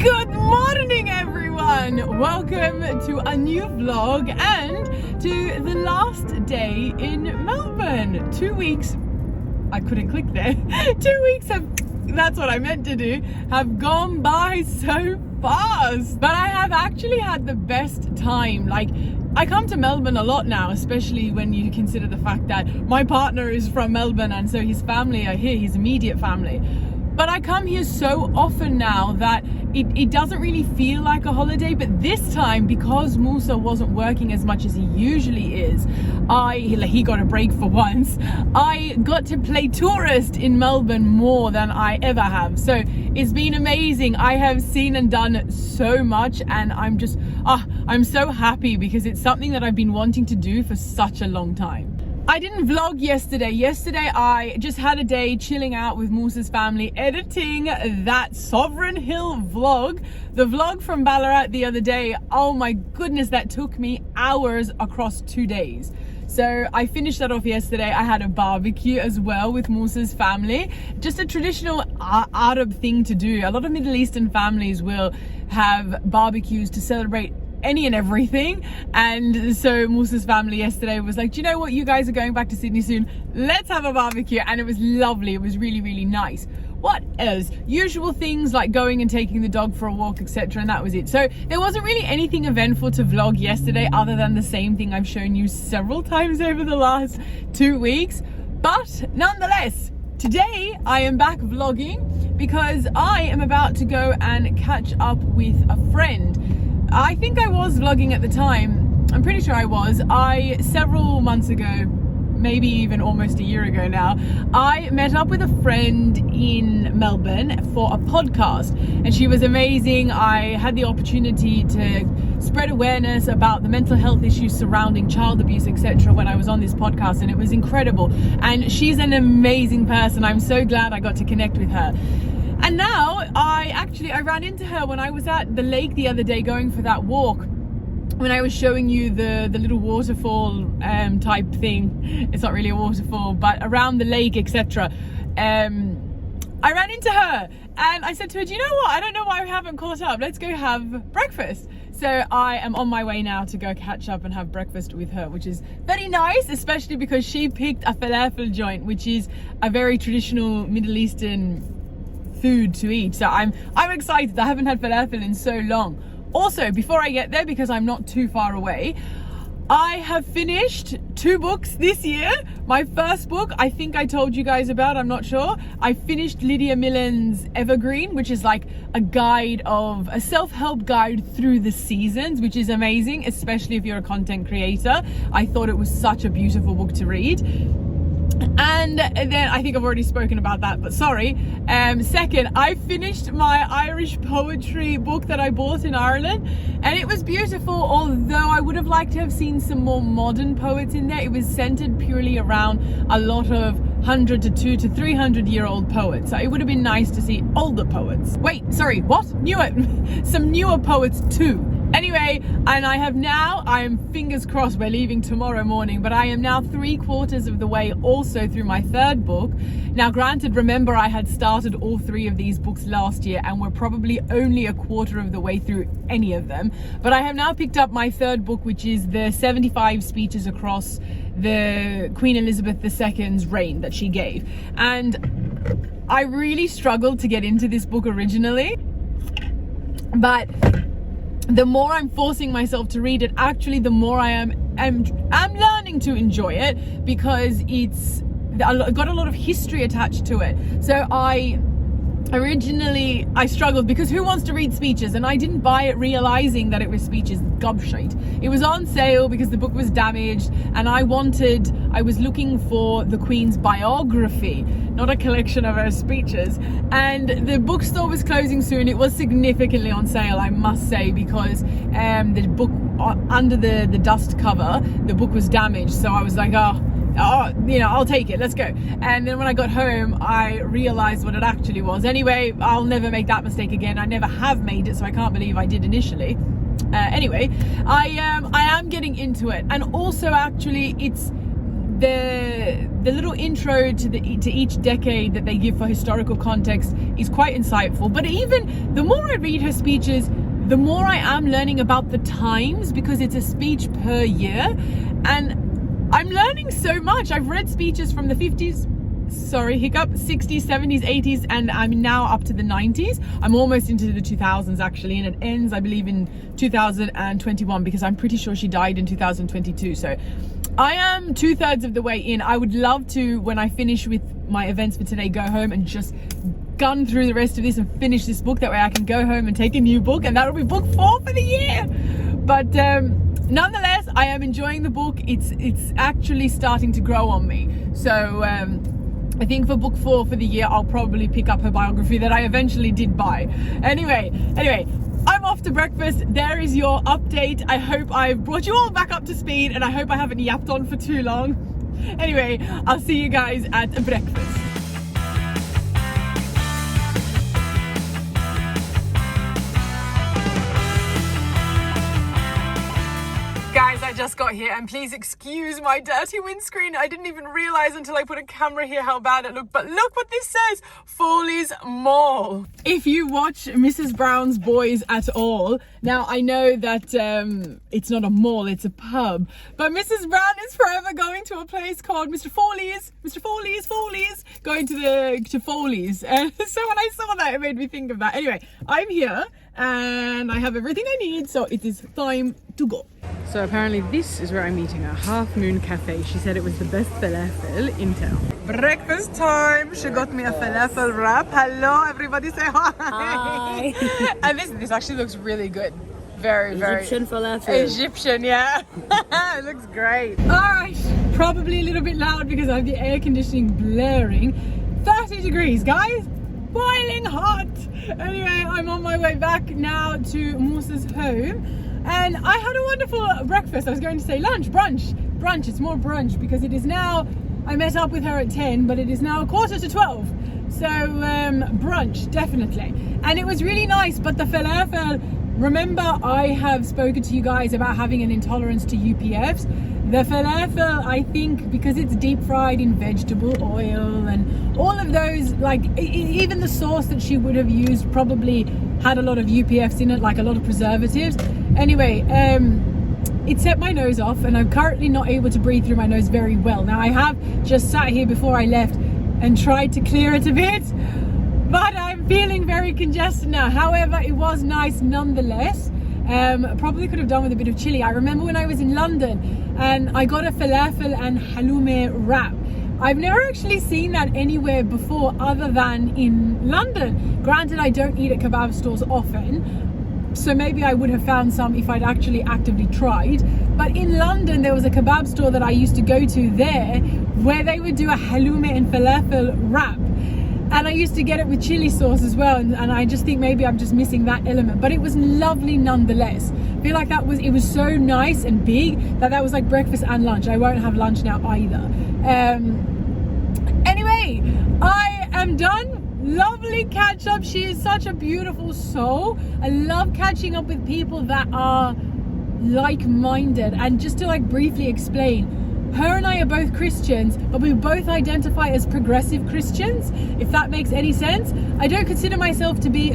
Good morning, everyone! Welcome to a new vlog and to the last day in Melbourne. 2 weeks, I couldn't click there. 2 weeks that's what I meant to do, have gone by so fast. But I have actually had the best time. Like, I come to Melbourne a lot now, especially when you consider the fact that my partner is from Melbourne and so his family are here, his immediate family. But I come here so often now that it doesn't really feel like a holiday. But this time, because Musa wasn't working as much as he usually is, he got a break for once. I got to play tourist in Melbourne more than I ever have. So it's been amazing. I have seen and done so much, and I'm just, I'm so happy because it's something that I've been wanting to do for such a long time. I didn't vlog yesterday. Yesterday I just had a day chilling out with Musa's family, editing that Sovereign Hill vlog. The vlog from Ballarat the other day, oh my goodness, that took me hours across 2 days. So I finished that off yesterday. I had a barbecue as well with Musa's family. Just a traditional Arab thing to do. A lot of Middle Eastern families will have barbecues to celebrate any and everything. And so Musa's family yesterday was like, do you know what, you guys are going back to Sydney soon, let's have a barbecue. And it was lovely. It was really, really nice. What else? Usual things like going and taking the dog for a walk, etc. And that was it. So there wasn't really anything eventful to vlog yesterday other than the same thing I've shown you several times over the last 2 weeks. But nonetheless, today I am back vlogging because I am about to go and catch up with a friend. I think I was vlogging at the time. I'm pretty sure I was. Several months ago, maybe even almost a year ago now, I met up with a friend in Melbourne for a podcast, and she was amazing. I had the opportunity to spread awareness about the mental health issues surrounding child abuse, etc. when I was on this podcast, and it was incredible. And she's an amazing person. I'm so glad I got to connect with her. And now I ran into her when I was at the lake the other day going for that walk, when I was showing you the little waterfall type thing. It's not really a waterfall, but around the lake, etc. I ran into her and I said to her, do you know what? I don't know why we haven't caught up. Let's go have breakfast. So I am on my way now to go catch up and have breakfast with her, which is very nice, especially because she picked a falafel joint, which is a very traditional Middle Eastern food to eat. So I'm excited. I haven't had falafel in so long. Also, before I get there, because I'm not too far away, I have finished 2 books this year. My first book, I think I told you guys about, I'm not sure. I finished Lydia Millen's Evergreen, which is like a self-help guide through the seasons, which is amazing, especially if you're a content creator. I thought it was such a beautiful book to read. And then I think I've already spoken about that, but sorry. Second, I finished my Irish poetry book that I bought in Ireland, and it was beautiful, although I would have liked to have seen some more modern poets in there. It was centered purely around a lot of 100 to 200 to 300 year old poets. So it would have been nice to see older poets. Wait, sorry, what? Some newer poets too. Anyway, and I'm fingers crossed we're leaving tomorrow morning, but I am now 3/4 of the way also through my 3rd book. Now granted, remember I had started all 3 of these books last year and we're probably only 1/4 of the way through any of them. But I have now picked up my 3rd book, which is the 75 speeches across the Queen Elizabeth II's reign that she gave. And I really struggled to get into this book originally, but the more I'm forcing myself to read it, actually the more I am learning to enjoy it, because it's got a lot of history attached to it. So originally I struggled because who wants to read speeches? And I didn't buy it realizing that it was speeches. Gobshite. It was on sale because the book was damaged, and I was looking for the Queen's biography, not a collection of her speeches. And the bookstore was closing soon. It was significantly on sale, I must say, because the book under the dust cover, the book was damaged. So I was like, I'll take it, let's go. And then when I got home, I realized what it actually was. Anyway, I'll never make that mistake again. I never have made it, so I can't believe I did initially. Anyway, I am getting into it. And also, actually, the little intro to each decade that they give for historical context is quite insightful. But even the more I read her speeches, the more I am learning about the times, because it's a speech per year, and I'm learning so much. I've read speeches from the 50s, 60s, 70s, 80s, and I'm now up to the 90s. I'm almost into the 2000s actually, and it ends, I believe, in 2021, because I'm pretty sure she died in 2022. So I am 2/3 of the way in. I would love to, when I finish with my events for today, go home and just gun through the rest of this and finish this book. That way I can go home and take a new book, and that'll be book 4 for the year. But nonetheless, I am enjoying the book. It's actually starting to grow on me. So I think for book 4 for the year, I'll probably pick up her biography that I eventually did buy. Anyway, I'm off to breakfast. There is your update. I hope I've brought you all back up to speed, and I hope I haven't yapped on for too long. Anyway, I'll see you guys at breakfast. Guys, I just got here, and please excuse my dirty windscreen. I didn't even realize until I put a camera here how bad it looked. But look what this says, Foley's Mall. If you watch Mrs. Brown's Boys at all, now I know that it's not a mall, it's a pub, but Mrs. Brown is forever going to a place called Mr. Foley's, going to Foley's. And so when I saw that, it made me think of that. Anyway, I'm here and I have everything I need, so it is time to go. So apparently this is where I'm meeting her, Half Moon Cafe. She said it was the best falafel in town. Breakfast time. She got me a falafel wrap. Hello, everybody, say hi. Hi. And this actually looks really good. Very Egyptian falafel. Egyptian, yeah. It looks great. All right, probably a little bit loud because I have the air conditioning blaring. 30 degrees, guys. Boiling hot. Anyway, I'm on my way back now to Musa's home. And I had a wonderful breakfast. I was going to say lunch, brunch. It's more brunch because it is now, I met up with her at 10, but it is now 11:45. So brunch, definitely. And it was really nice, but the falafel, remember I have spoken to you guys about having an intolerance to UPFs. The falafel, I think, because it's deep fried in vegetable oil and all of those, like even the sauce that she would have used probably had a lot of UPFs in it, like a lot of preservatives. Anyway, it set my nose off, and I'm currently not able to breathe through my nose very well. Now I have just sat here before I left and tried to clear it a bit, but I'm feeling very congested now. However, it was nice nonetheless. Probably could have done with a bit of chili. I remember when I was in London and I got a falafel and halloumi wrap. I've never actually seen that anywhere before other than in London. Granted, I don't eat at kebab stores often, so maybe I would have found some if I'd actually actively tried. But in London, there was a kebab store that I used to go to there where they would do a halloumi and falafel wrap. And I used to get it with chili sauce as well, and I just think maybe I'm just missing that element, but it was lovely nonetheless. I feel like it was so nice and big that was like breakfast and lunch. I won't have lunch now either. Anyway, I am done. Lovely catch up. She is such a beautiful soul. I love catching up with people that are like-minded. And just to like briefly explain, her and I are both Christians, but we both identify as progressive Christians, if that makes any sense. I don't consider myself to be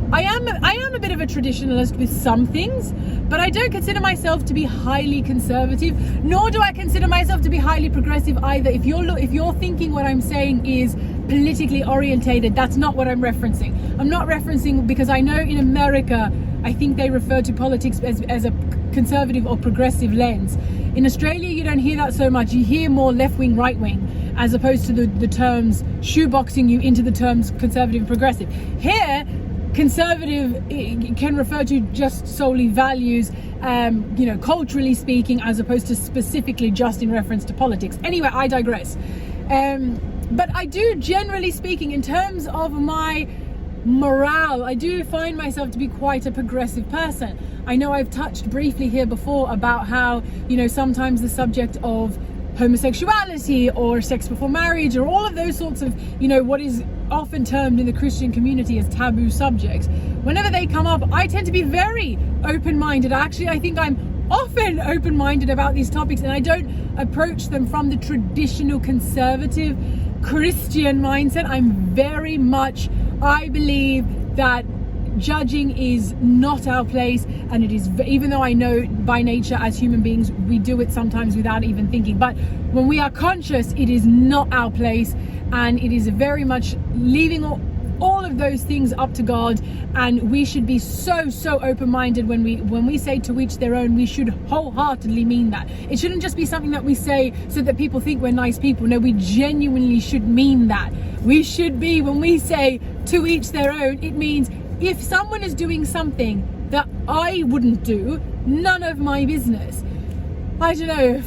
I am a bit of a traditionalist with some things, but I don't consider myself to be highly conservative, nor do I consider myself to be highly progressive either. If you're thinking what I'm saying is politically orientated, that's not what I'm referencing. I'm not referencing, because I know in America, I think they refer to politics as a conservative or progressive lens. In Australia, you don't hear that so much. You hear more left-wing, right-wing, as opposed to the terms shoeboxing you into the terms conservative and progressive. Here, conservative can refer to just solely values, culturally speaking, as opposed to specifically just in reference to politics. Anyway, I digress. But I do, generally speaking, in terms of my morale, I do find myself to be quite a progressive person. I know I've touched briefly here before about how, sometimes the subject of homosexuality or sex before marriage or all of those sorts of, what is often termed in the Christian community as taboo subjects, whenever they come up, I tend to be very open-minded. Actually, I think I'm often open-minded about these topics, and I don't approach them from the traditional conservative Christian mindset. I believe that judging is not our place, and it is, even though I know by nature as human beings we do it sometimes without even thinking, but when we are conscious, it is not our place, and it is very much leaving all of those things up to God. And we should be so open-minded when we say to each their own. We should wholeheartedly mean that. It shouldn't just be something that we say so that people think we're nice people. No, we genuinely should mean that. We should be, when we say to each their own, it means if someone is doing something that I wouldn't do, none of my business. I don't know,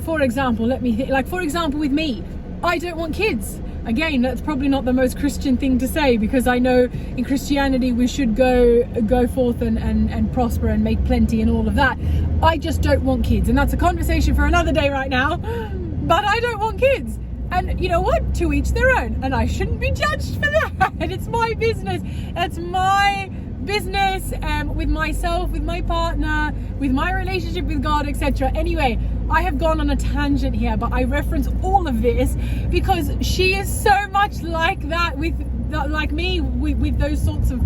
for example, let me think, like for example with me, I don't want kids. Again, that's probably not the most Christian thing to say, because I know in Christianity we should go forth and prosper and make plenty and all of that. I just don't want kids, and that's a conversation for another day right now, but I don't want kids. And you know what? To each their own, and I shouldn't be judged for that. It's my business. That's my business, with myself, with my partner, with my relationship with God, etc. Anyway, I have gone on a tangent here, but I reference all of this because she is so much like that, like me, with those sorts of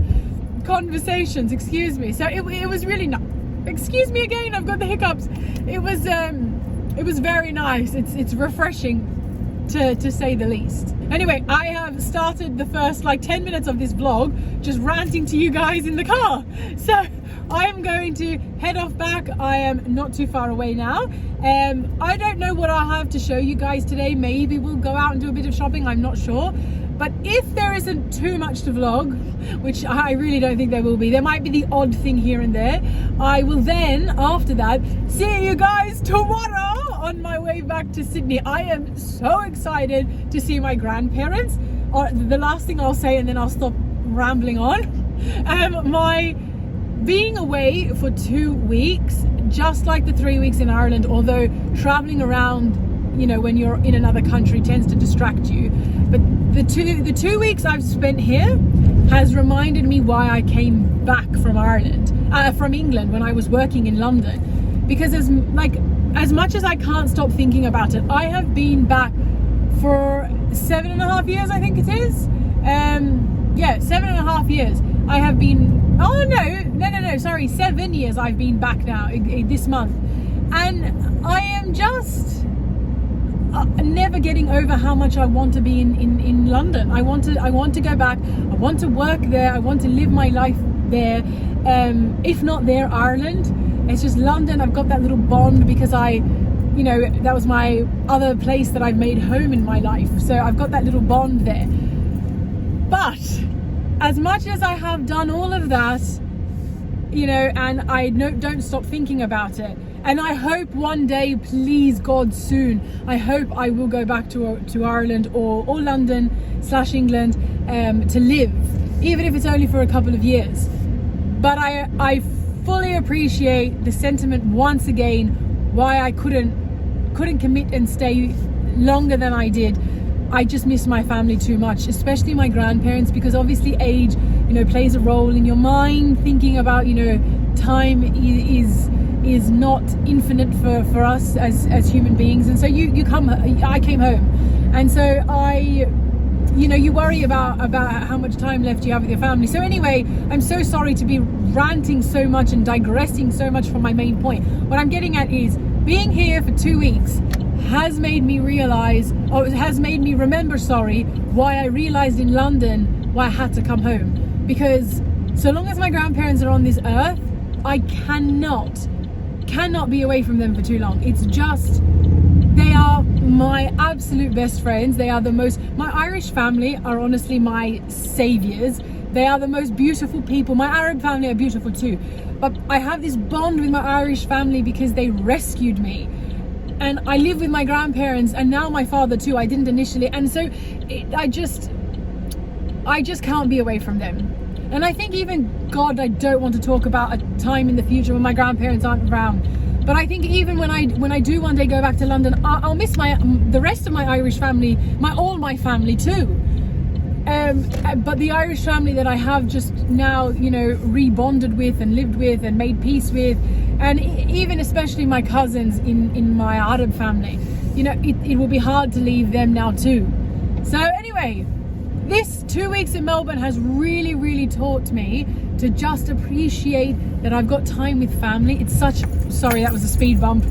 conversations. Excuse me. So it was really nice. Excuse me again. I've got the hiccups. It was very nice. It's refreshing, to say the least. Anyway, I have started the first 10 minutes of this vlog just ranting to you guys in the car. So I am going to head off back. I am not too far away now. I don't know what I'll have to show you guys today. Maybe we'll go out and do a bit of shopping. I'm not sure. But if there isn't too much to vlog, which I really don't think there will be, there might be the odd thing here and there, I will then, after that, see you guys tomorrow on my way back to Sydney. I am so excited to see my grandparents. The last thing I'll say, and then I'll stop rambling on. My being away for 2 weeks, just like the 3 weeks in Ireland, although traveling around, when you're in another country tends to distract you, but the two weeks I've spent here has reminded me why I came back from England when I was working in London. Because as much as I can't stop thinking about it, I have been back for 7.5 years, I think it is. 7.5 years. I have been, 7 years I've been back now, this month. And I am just never getting over how much I want to be in London. I want to go back. I want to work there. I want to live my life there. If not there, Ireland. It's just London. I've got that little bond because that was my other place that I've made home in my life. So I've got that little bond there. But as much as I have done all of that, and I don't stop thinking about it. And I hope one day, please God, soon, I hope I will go back to Ireland or London/England to live, even if it's only for a couple of years. But I fully appreciate the sentiment once again, why I couldn't commit and stay longer than I did. I just miss my family too much, especially my grandparents, because obviously age, plays a role in your mind, thinking about, time is not infinite for us as human beings. And so I came home, and so you worry about how much time left you have with your family. So anyway, I'm so sorry to be ranting so much and digressing so much from my main point. What I'm getting at is, being here for 2 weeks has made me remember why I realized in London why I had to come home. Because so long as my grandparents are on this earth, I cannot be away from them for too long. It's just, they are my absolute best friends. They are my Irish family are honestly my saviors. They are the most beautiful people. My Arab family are beautiful too, but I have this bond with my Irish family because they rescued me. And I live with my grandparents, and now my father too. I didn't initially, and so I just can't be away from them. And I think even God, I don't want to talk about a time in the future when my grandparents aren't around. But I think even when I do one day go back to London, I'll miss the rest of my Irish family, all my family too. But the Irish family that I have just now, you know, rebonded with and lived with and made peace with, and even especially my cousins in my Arab family, you know, it will be hard to leave them now too. So anyway, this 2 weeks in Melbourne has really, really taught me to just appreciate that I've got time with family. It's such, sorry, that was a speed bump.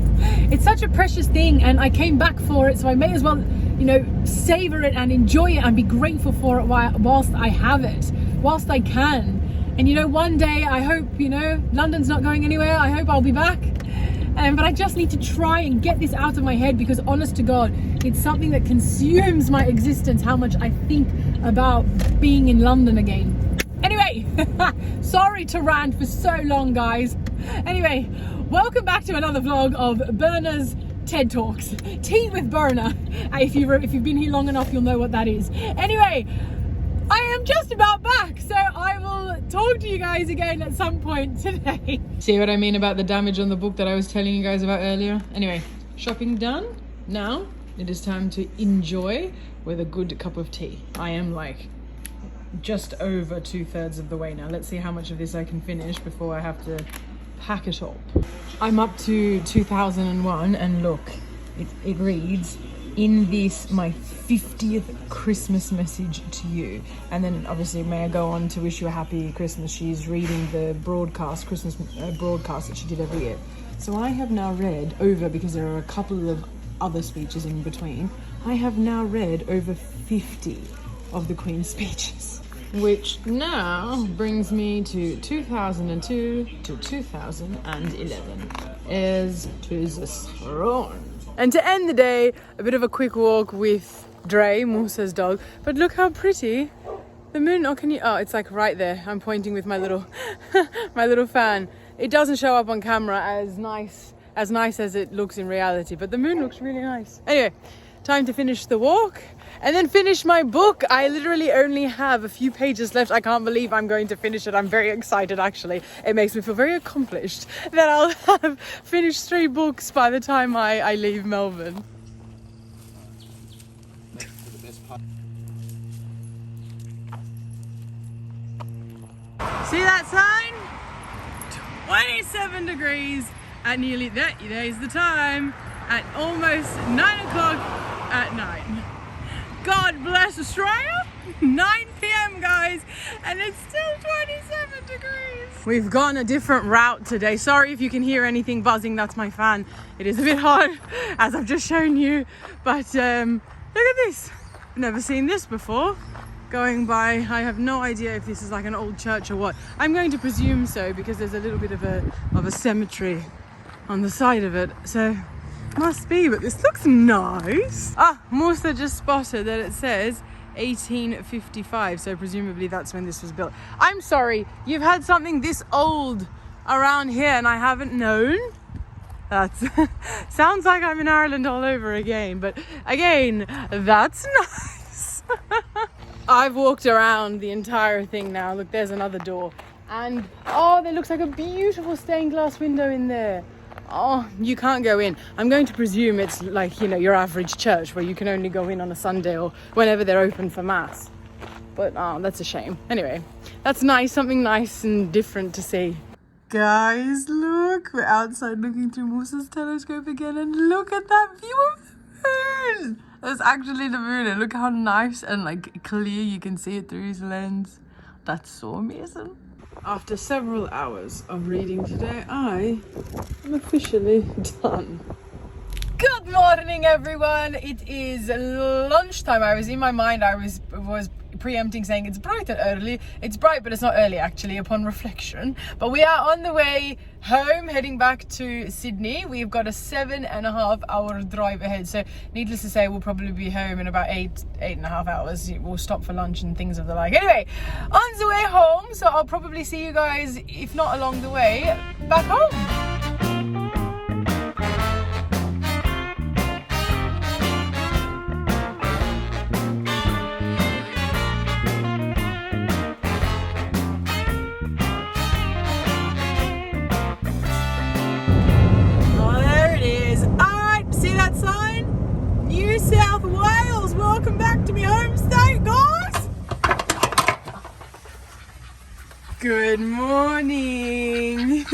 It's such a precious thing, and I came back for it, so I may as well, you know, savor it and enjoy it and be grateful for it whilst I have it, whilst I can. And you know, one day I hope, you know, London's not going anywhere. I hope I'll be back. But I just need to try and get this out of my head, because honest to God, it's something that consumes my existence, how much I think about being in London again. Anyway, sorry to rant for so long, guys. Anyway, welcome back to another vlog of Berna's TED Talks. Tea with Berna. If you've been here long enough, you'll know what that is. Anyway, I am just about back, so I will talk to you guys again at some point today. See what I mean about the damage on the book that I was telling you guys about earlier? Anyway, shopping done. Now it is time to enjoy with a good cup of tea. I am like just over 2/3 of the way now. Let's see how much of this I can finish before I have to pack it up. I'm up to 2001, and look, it reads, "In this, my 50th Christmas message to you." And then obviously, may I go on to wish you a happy Christmas. She's reading the Christmas broadcast that she did every year. So I have now read over, because there are a couple of other speeches in between, I have now read over 50 of the Queen's speeches, which now brings me to 2002 to 2011 as to the throne. And to end the day, a bit of a quick walk with Dre, Musa's dog. But look how pretty the moon. Oh, can you? Oh, it's like right there. I'm pointing with my little, my little fan. It doesn't show up on camera as nice as it looks in reality, but the moon looks really nice. Anyway, time to finish the walk and then finish my book. I literally only have a few pages left. I can't believe I'm going to finish it. I'm very excited, actually. It makes me feel very accomplished that I'll have finished 3 books by the time I leave Melbourne. See that sign? 27 degrees at nearly, there's the time, at almost 9 o'clock at night. God bless Australia. 9 p.m. guys, and it's still 27 degrees. We've gone a different route today. Sorry if you can hear anything buzzing, that's my fan. It is a bit hot, as I've just shown you, but look at this. I've never seen this before. Going by, I have no idea if this is like an old church or what. I'm going to presume so, because there's a little bit of a cemetery on the side of it, so must be, but this looks nice. Musa just spotted that it says 1855, so presumably that's when this was built. I'm sorry, you've had something this old around here and I haven't known? That's sounds like I'm in Ireland all over again, but again, that's nice. I've walked around the entire thing now. Look, there's another door, and oh, there looks like a beautiful stained glass window in there. Oh, you can't go in. I'm going to presume it's like, you know, your average church where you can only go in on a Sunday or whenever they're open for mass. But oh, that's a shame. Anyway, that's nice, something nice and different to see. Guys, look, we're outside looking through Musa's telescope again, and look at that view of the moon. That's actually the moon, and look how nice and like clear you can see it through his lens. That's so amazing. After several hours of reading today, I am officially done. Good morning, everyone. It is lunchtime. I was in my mind, I was preempting saying it's bright and early. It's bright, but it's not early actually upon reflection. But we are on the way home, heading back to Sydney. We've got a 7.5 hour drive ahead. So needless to say, we'll probably be home in about 8.5 hours. We'll stop for lunch and things of the like. Anyway, on the way home, so I'll probably see you guys, if not along the way, back home. New South Wales, welcome back to my home state, guys. Good morning.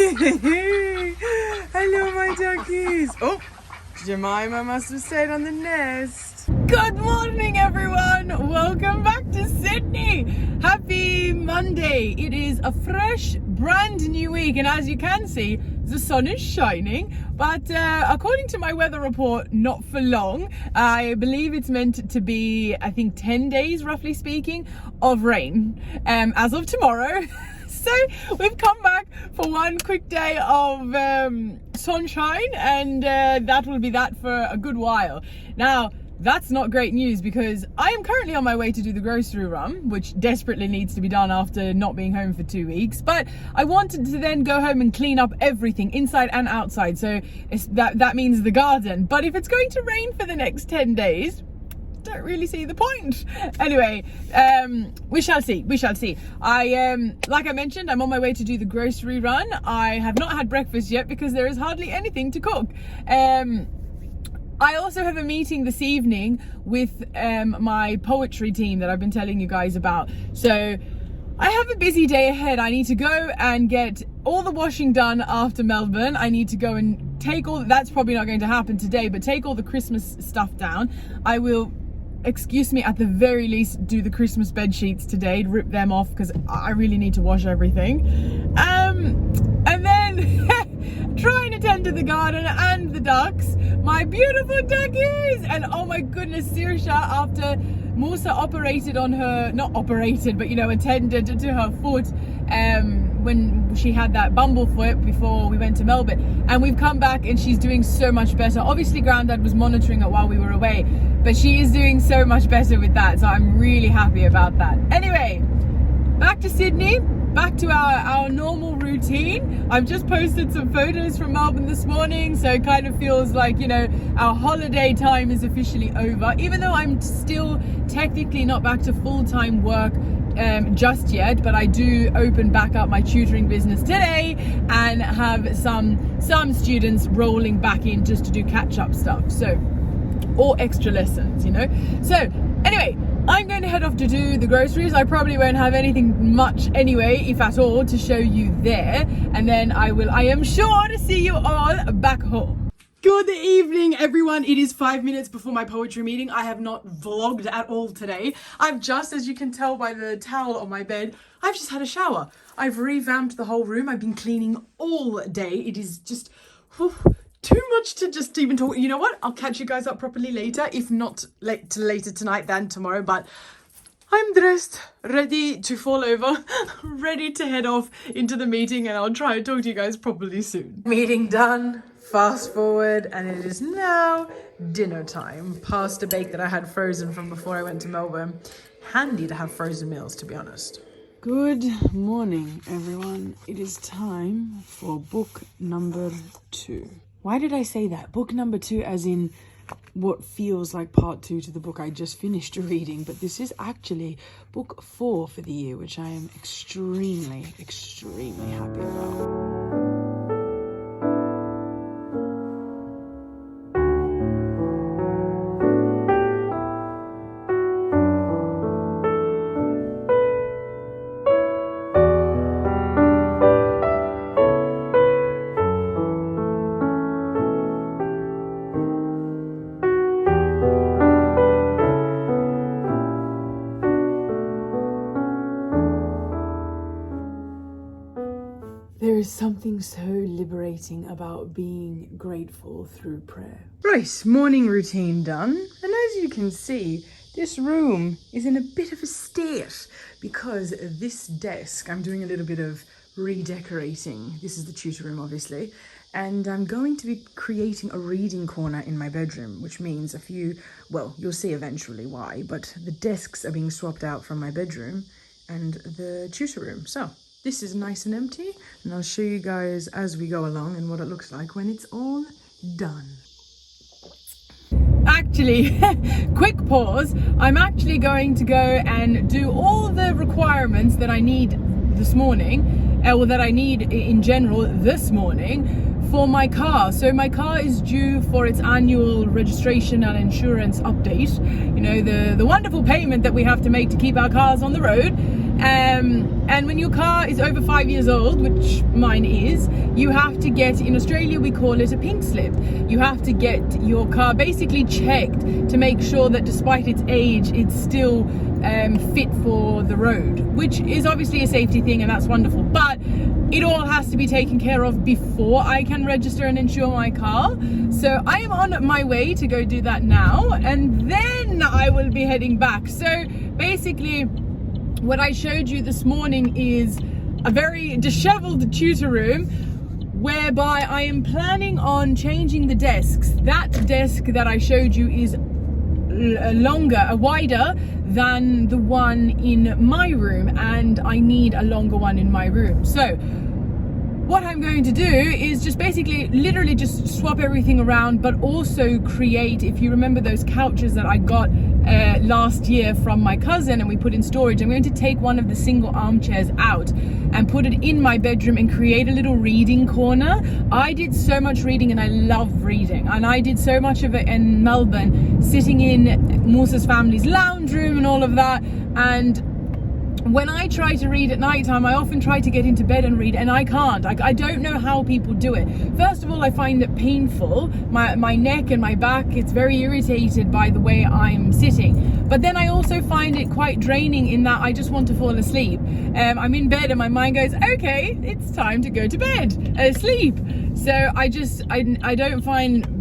Hello, my duckies. Oh, Jemima must have stayed on the nest. Good morning, everyone. Welcome back to Sydney. Happy Monday. It is a fresh, brand new week. And as you can see, the sun is shining. But according to my weather report, not for long. I believe it's meant to be, I think, 10 days, roughly speaking, of rain as of tomorrow. So we've come back for one quick day of sunshine, and that will be that for a good while. Now, that's not great news because I am currently on my way to do the grocery run, which desperately needs to be done after not being home for 2 weeks. But I wanted to then go home and clean up everything inside and outside. So that means the garden. But if it's going to rain for the next 10 days, don't really see the point. Anyway, we shall see. Like I mentioned, I'm on my way to do the grocery run. I have not had breakfast yet because there is hardly anything to cook. I also have a meeting this evening with my poetry team that I've been telling you guys about. So I have a busy day ahead. I need to go and get all the washing done after Melbourne. I need to go and take that's probably not going to happen today, but take all the Christmas stuff down. I will, excuse me, at the very least do the Christmas bed sheets today, rip them off because I really need to wash everything. And then try and attend to the garden and the ducks, my beautiful duckies. And oh my goodness, Sirsha, after Musa operated on her, not operated, but attended to her foot when she had that bumblefoot before we went to Melbourne, and we've come back and she's doing so much better. Obviously Grandad was monitoring it while we were away, but she is doing so much better with that, so I'm really happy about that. Anyway, back to Sydney, back to our normal routine. I've just posted some photos from Melbourne this morning, so it kind of feels like, our holiday time is officially over, even though I'm still technically not back to full-time work just yet, but I do open back up my tutoring business today and have some students rolling back in just to do catch-up stuff, so, or extra lessons, So anyway, I'm going to head off to do the groceries. I probably won't have anything much anyway, if at all, to show you there, and then I am sure to see you all back home. Good evening, everyone. It is 5 minutes before my poetry meeting. I have not vlogged at all today. I've just, as you can tell by the towel on my bed, I've just had a shower. I've revamped the whole room. I've been cleaning all day. It is just too much to just even talk. You know what? I'll catch you guys up properly later, if not later tonight than tomorrow. But I'm dressed, ready to fall over, ready to head off into the meeting, and I'll try and talk to you guys properly soon. Meeting done. Fast forward, and it is now dinner time. Pasta bake that I had frozen from before I went to Melbourne. Handy to have frozen meals, to be honest. Good morning, everyone. It is time for book number 2. Why did I say that? Book number 2 as in what feels like part 2 to the book I just finished reading, but this is actually book 4 for the year, which I am extremely happy about. There is something so liberating about being grateful through prayer. Right, morning routine done. And as you can see, this room is in a bit of a state because this desk, I'm doing a little bit of redecorating. This is the tutor room, obviously. And I'm going to be creating a reading corner in my bedroom, which means you'll see eventually why, but the desks are being swapped out from my bedroom and the tutor room. So this is nice and empty, and I'll show you guys as we go along and what it looks like when it's all done. Actually, quick pause, I'm actually going to go and do all the requirements that I need this morning, or that I need in general this morning for my car. So my car is due for its annual registration and insurance update, the wonderful payment that we have to make to keep our cars on the road. And when your car is over 5 years old, which mine is, you have to get, in Australia we call it a pink slip. You have to get your car basically checked to make sure that despite its age, it's still fit for the road, which is obviously a safety thing, and that's wonderful. But it all has to be taken care of before I can register and insure my car. So I am on my way to go do that now, and then I will be heading back. So basically, what I showed you this morning is a very disheveled tutor room whereby I am planning on changing the desks. That desk that I showed you is wider than the one in my room, and I need a longer one in my room. So what I'm going to do is just basically literally just swap everything around, but also create, if you remember those couches that I got last year from my cousin and we put in storage, I'm going to take one of the single armchairs out and put it in my bedroom and create a little reading corner. I did so much reading and I love reading, and I did so much of it in Melbourne, sitting in Musa's family's lounge room and all of that. And when I try to read at night time, I often try to get into bed and read, and I can't. I don't know how people do it. First of all, I find it painful. My neck and my back, it's very irritated by the way I'm sitting. But then I also find it quite draining in that I just want to fall asleep. I'm in bed and my mind goes, okay, it's time to go to bed, sleep. So I don't find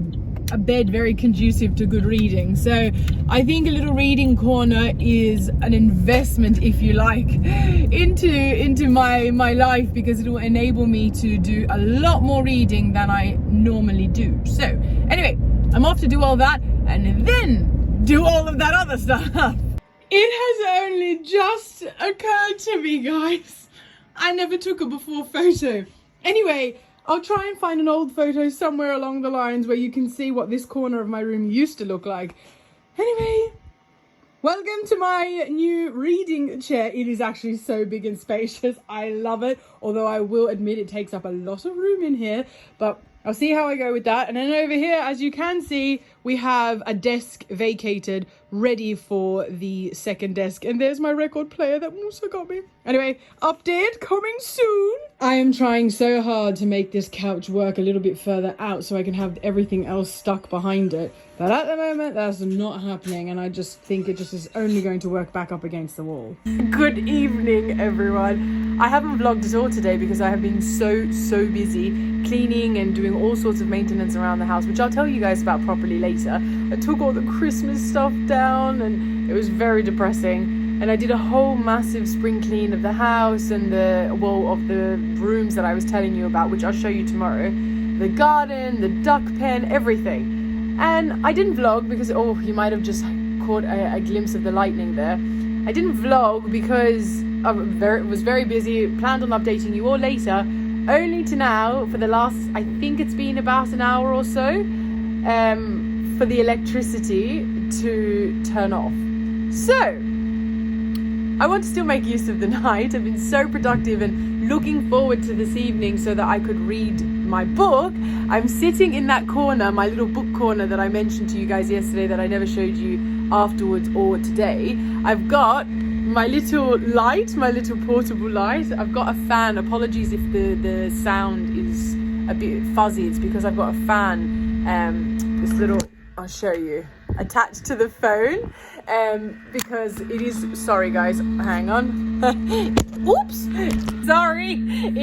a bed very conducive to good reading. So I think a little reading corner is an investment, if you like, into my life, because it will enable me to do a lot more reading than I normally do. So anyway, I'm off to do all that and then do all of that other stuff. It has only just occurred to me, guys, I never took a before photo. Anyway, I'll try and find an old photo somewhere along the lines where you can see what this corner of my room used to look like. Anyway, welcome to my new reading chair. It is actually so big and spacious. I love it. Although I will admit it takes up a lot of room in here, but I'll see how I go with that. And then over here, as you can see, we have a desk vacated, ready for the second desk. And there's my record player that Musa got me. Anyway, update coming soon. I am trying so hard to make this couch work a little bit further out so I can have everything else stuck behind it. But at the moment, that's not happening. And I just think it just is only going to work back up against the wall. Good evening, everyone. I haven't vlogged at all today because I have been so busy cleaning and doing all sorts of maintenance around the house, which I'll tell you guys about properly later. I took all the Christmas stuff down and it was very depressing. And I did a whole massive spring clean of the house and of the rooms that I was telling you about, which I'll show you tomorrow. The garden, the duck pen, everything. And I didn't vlog because, you might have just caught a glimpse of the lightning there. I didn't vlog because I was very busy, planned on updating you all later, only to now, for the last, I think it's been about an hour or so, for the electricity to turn off. So I want to still make use of the night. I've been so productive and looking forward to this evening so that I could read my book. I'm sitting in that corner, my little book corner that I mentioned to you guys yesterday that I never showed you afterwards or today. I've got my little light, my little portable light. I've got a fan. Apologies if the sound is a bit fuzzy. It's because I've got a fan, this little, I'll show you, attached to the phone, because it is, sorry guys, hang on. Oops, sorry,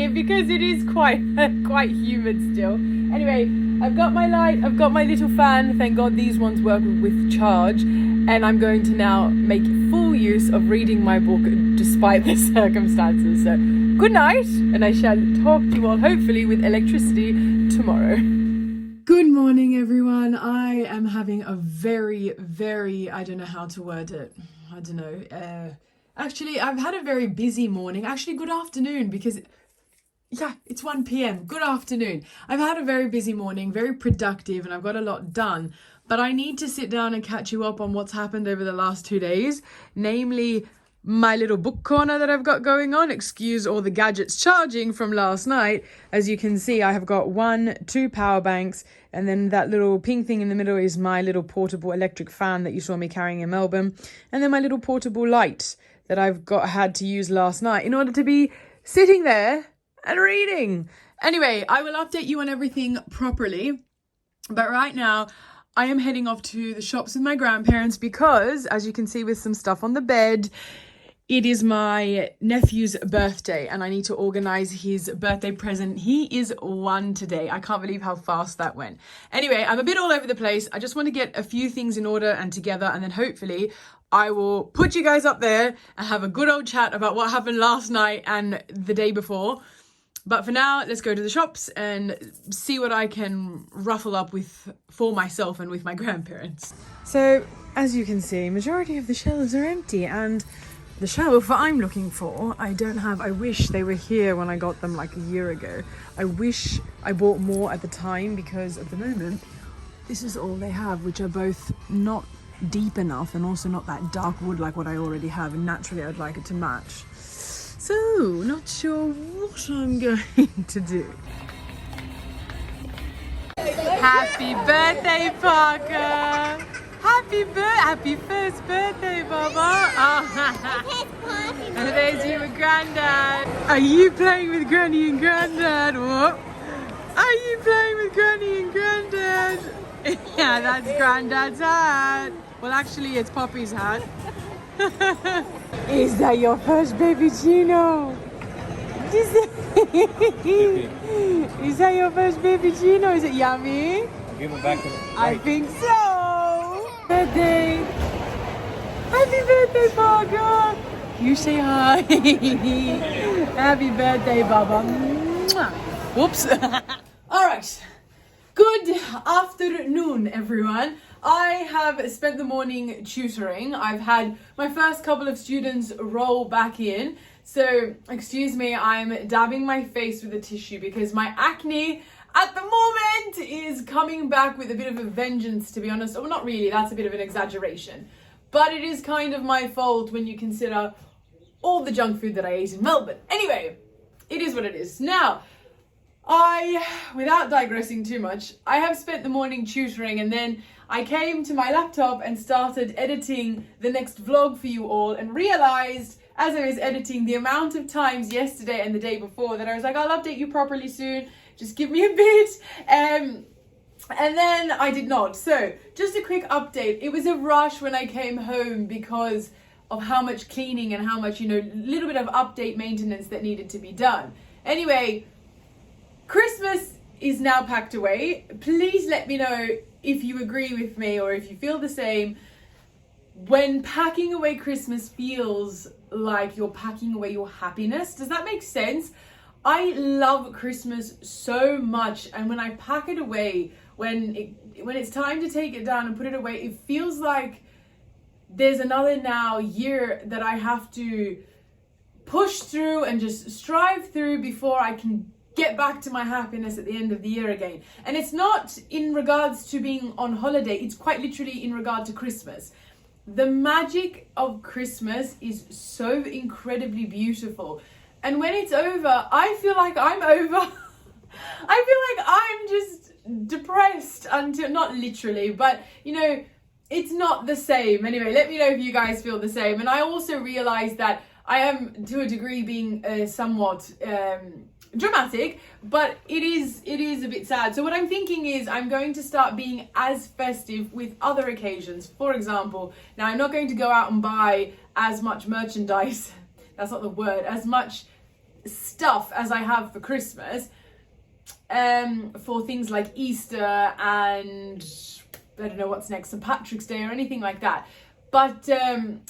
because it is quite humid still. Anyway, I've got my light, I've got my little fan. Thank God these ones work with charge, and I'm going to now make full use of reading my book despite the circumstances. So good night, and I shall talk to you all hopefully with electricity tomorrow. Good morning, everyone. I am having a very, I don't know how to word it. I don't know. Actually, I've had a very busy morning. Actually, good afternoon, because yeah, it's 1 p.m. Good afternoon. I've had a very busy morning, very productive, and I've got a lot done. But I need to sit down and catch you up on what's happened over the last 2 days, namely my little book corner that I've got going on. Excuse all the gadgets charging from last night. As you can see, I have got 2 power banks, and then that little pink thing in the middle is my little portable electric fan that you saw me carrying in Melbourne, and then my little portable light that I've had to use last night in order to be sitting there and reading. Anyway, I will update you on everything properly. But right now, I am heading off to the shops with my grandparents because, as you can see with some stuff on the bed, it is my nephew's birthday and I need to organize his birthday present. He is 1 today. I can't believe how fast that went. Anyway, I'm a bit all over the place. I just want to get a few things in order and together, and then hopefully I will put you guys up there and have a good old chat about what happened last night and the day before. But for now, let's go to the shops and see what I can ruffle up with for myself and with my grandparents. So, as you can see, majority of the shelves are empty, and the shelf I'm looking for, I wish they were here when I got them like a year ago. I wish I bought more at the time, because at the moment, this is all they have, which are both not deep enough and also not that dark wood like what I already have, and naturally I'd like it to match. So, not sure what I'm going to do. Happy birthday, Parker! Happy first birthday, Baba! Oh. And there's you and Granddad. Are you playing with Granny and Granddad? What? Are you playing with Granny and Granddad? Yeah, that's Granddad's hat. Well, actually, it's Poppy's hat. Is that your first baby Gino? Is that your first baby Gino? Is it yummy? Give him back to the I think so. Birthday. Happy birthday, Parker. You say hi. Happy birthday, Baba. Whoops. All right. Good afternoon, everyone. I have spent the morning tutoring. I've had my first couple of students roll back in. So, excuse me, I'm dabbing my face with a tissue because my acne at the moment is coming back with a bit of a vengeance, to be honest. Well, not really, that's a bit of an exaggeration. But it is kind of my fault when you consider all the junk food that I ate in Melbourne. Anyway, it is what it is. Now, without digressing too much, I have spent the morning tutoring, and then I came to my laptop and started editing the next vlog for you all, and realized as I was editing the amount of times yesterday and the day before that I was like, I'll update you properly soon, just give me a bit. And then I did not. So just a quick update. It was a rush when I came home because of how much cleaning and how much, little bit of update maintenance that needed to be done. Anyway, Christmas is now packed away. Please let me know if you agree with me or if you feel the same. When packing away Christmas feels like you're packing away your happiness. Does that make sense? I love Christmas so much, and when I pack it away, when it's time to take it down and put it away, it feels like there's another year that I have to push through and just strive through before I can get back to my happiness at the end of the year again. And it's not in regards to being on holiday, it's quite literally in regard to Christmas. The magic of Christmas is so incredibly beautiful. And when it's over, I feel like I'm over. I feel like I'm just depressed until, not literally, but it's not the same. Anyway, let me know if you guys feel the same. And I also realized that I am, to a degree, being somewhat dramatic, but it is a bit sad. So what I'm thinking is I'm going to start being as festive with other occasions. For example, now I'm not going to go out and buy as much merchandise, that's not the word, as much stuff as I have for Christmas, for things like Easter and I don't know what's next, St. Patrick's Day or anything like that. But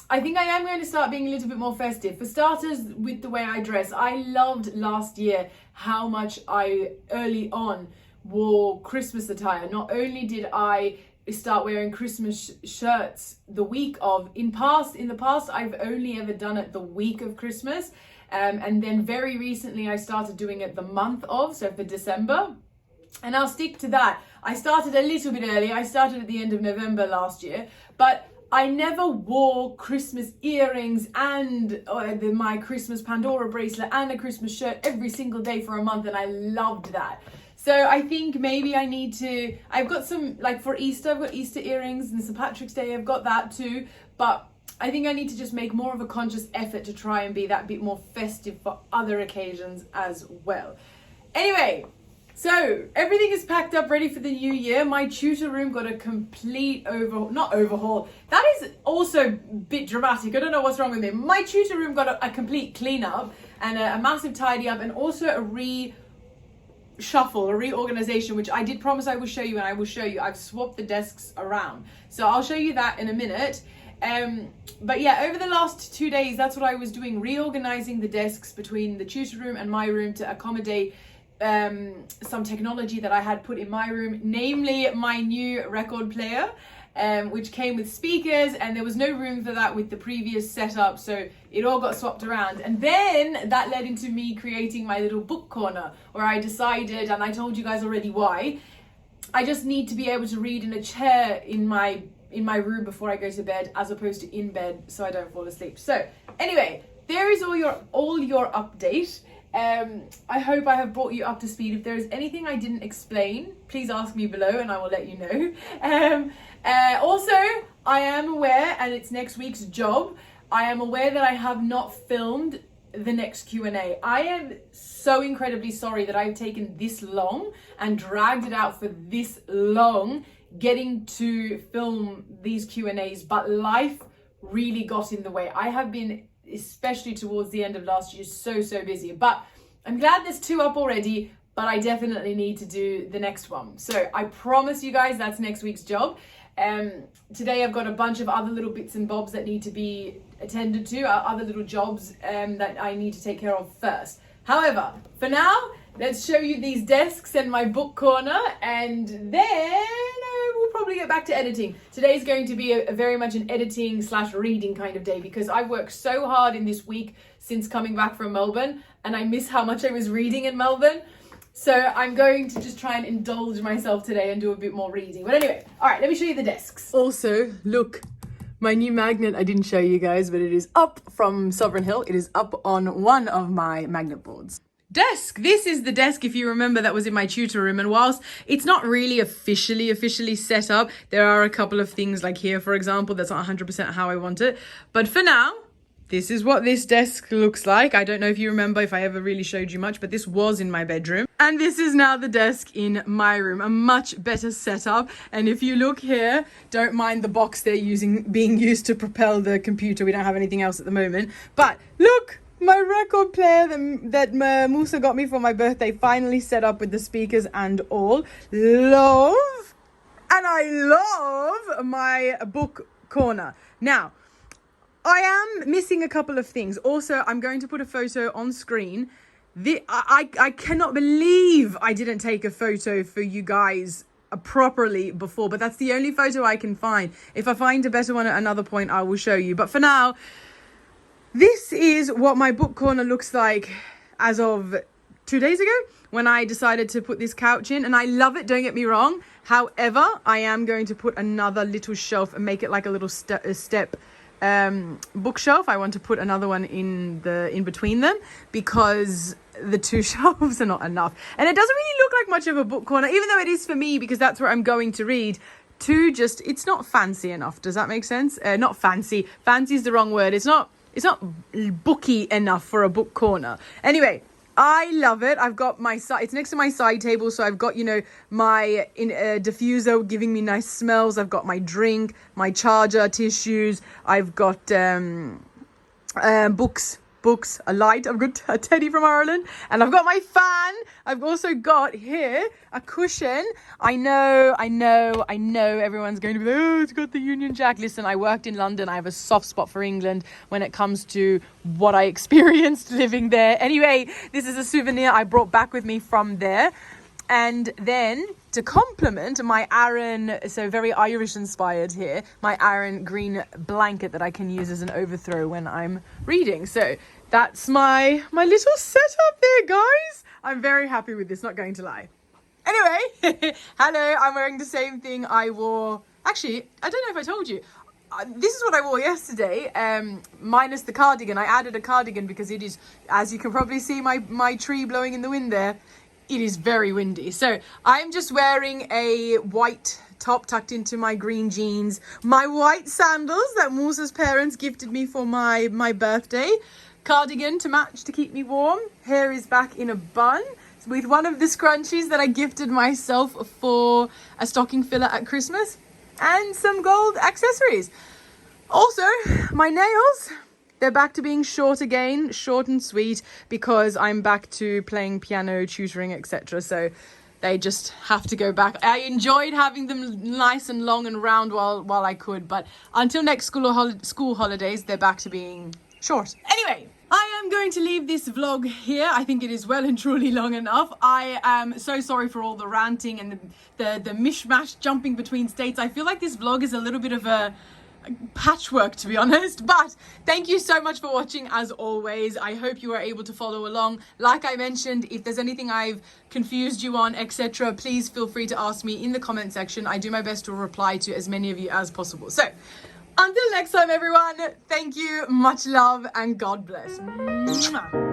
I think I am going to start being a little bit more festive. For starters, with the way I dress, I loved last year how much I early on wore Christmas attire. Not only did I start wearing Christmas shirts the week of, in the past I've only ever done it the week of Christmas, and then very recently I started doing it the month of, so for December. And I'll stick to that. I started a little bit early. I started at the end of November last year, but I never wore Christmas earrings and my Christmas Pandora bracelet and a Christmas shirt every single day for a month, and I loved that. So I think maybe I need to, I've got some, like for Easter, I've got Easter earrings, and St. Patrick's Day, I've got that too, but I think I need to just make more of a conscious effort to try and be that bit more festive for other occasions as well. Anyway, so everything is packed up, ready for the new year. My tutor room got a complete not overhaul. That is also a bit dramatic. I don't know what's wrong with me. My tutor room got a complete clean up and a massive tidy up, and also a reshuffle, a reorganization, which I did promise I would show you, and I will show you. I've swapped the desks around. So I'll show you that in a minute. But yeah, over the last 2 days, that's what I was doing, reorganizing the desks between the tutor room and my room to accommodate some technology that I had put in my room, namely my new record player, which came with speakers, and there was no room for that with the previous setup, so it all got swapped around. And then that led into me creating my little book corner, where I decided, and I told you guys already why, I just need to be able to read in a chair in my room before I go to bed, as opposed to in bed, so I don't fall asleep. So anyway, there is all your update. I hope I have brought you up to speed. If there is anything I didn't explain, please ask me below and I will let you know. Also, I am aware, and it's next week's job, I am aware that I have not filmed the next Q&A. I am so incredibly sorry that I've taken this long and dragged it out for this long getting to film these Q&As, but life really got in the way. I have been, especially towards the end of last year, so busy, but I'm glad there's 2 up already, but I definitely need to do the next one. So I promise you guys that's next week's job. Today I've got a bunch of other little bits and bobs that need to be attended to, other little jobs that I need to take care of first. However, for now, let's show you these desks and my book corner, and then we'll probably get back to editing. Today's going to be a very much an editing / reading kind of day, because I've worked so hard in this week since coming back from Melbourne, and I miss how much I was reading in Melbourne. So I'm going to just try and indulge myself today and do a bit more reading. But anyway, all right, let me show you the desks. Also, look, my new magnet, I didn't show you guys, but it is up from Sovereign Hill. It is up on one of my magnet boards. Desk. This is the desk, if you remember, that was in my tutor room. And whilst it's not really officially set up, there are a couple of things like here, for example, that's not 100% how I want it. But for now, this is what this desk looks like. I don't know if you remember, if I ever really showed you much, but this was in my bedroom. And this is now the desk in my room, a much better setup. And if you look here, don't mind the box they're being used to propel the computer. We don't have anything else at the moment. But look, my record player that Musa got me for my birthday, finally set up with the speakers and all. Love. And I love my book corner. Now, I am missing a couple of things. Also, I'm going to put a photo on screen. I cannot believe I didn't take a photo for you guys properly before, but that's the only photo I can find. If I find a better one at another point, I will show you. But for now, this is what my book corner looks like as of 2 days ago, when I decided to put this couch in, and I love it, don't get me wrong. However, I am going to put another little shelf and make it like a little step bookshelf. I want to put another one in between them, because the 2 shelves are not enough, and it doesn't really look like much of a book corner, even though it is for me, because that's where I'm going to read. It's not fancy enough. Does that make sense? Not fancy. Fancy is the wrong word. It's not booky enough for a book corner. Anyway, I love it. I've got it's next to my side table, so I've got, my diffuser giving me nice smells. I've got my drink, my charger, tissues. I've got books, a light. I've got a teddy from Ireland, and I've got my fan. I've also got here a cushion. I know everyone's going to be like, oh, it's got the Union Jack. Listen, I worked in London. I have a soft spot for England when it comes to what I experienced living there. Anyway, this is a souvenir I brought back with me from there. And then to complement my Aran, so very Irish inspired here, my Aran green blanket that I can use as an overthrow when I'm reading. So that's my little setup there, guys. I'm very happy with this, not going to lie. Anyway, hello, I'm wearing the same thing I wore. Actually, I don't know if I told you. This is what I wore yesterday, minus the cardigan. I added a cardigan because it is, as you can probably see, my tree blowing in the wind there. It is very windy. So I'm just wearing a white top tucked into my green jeans, my white sandals that Musa's parents gifted me for my birthday, cardigan to match to keep me warm, hair is back in a bun with one of the scrunchies that I gifted myself for a stocking filler at Christmas, and some gold accessories. Also, my nails, they're back to being short again, short and sweet, because I'm back to playing piano, tutoring, etc. So they just have to go back. I enjoyed having them nice and long and round while I could, but until next school holidays, they're back to being short. Anyway, I am going to leave this vlog here. I think it is well and truly long enough. I am so sorry for all the ranting and the mishmash jumping between states. I feel like this vlog is a little bit of a patchwork, to be honest, but thank you so much for watching as always. I hope you are able to follow along. Like I mentioned, if there's anything I've confused you on, etc., please feel free to ask me in the comment section. I do my best to reply to as many of you as possible. So until next time, everyone, thank you, much love, and God bless. Mwah.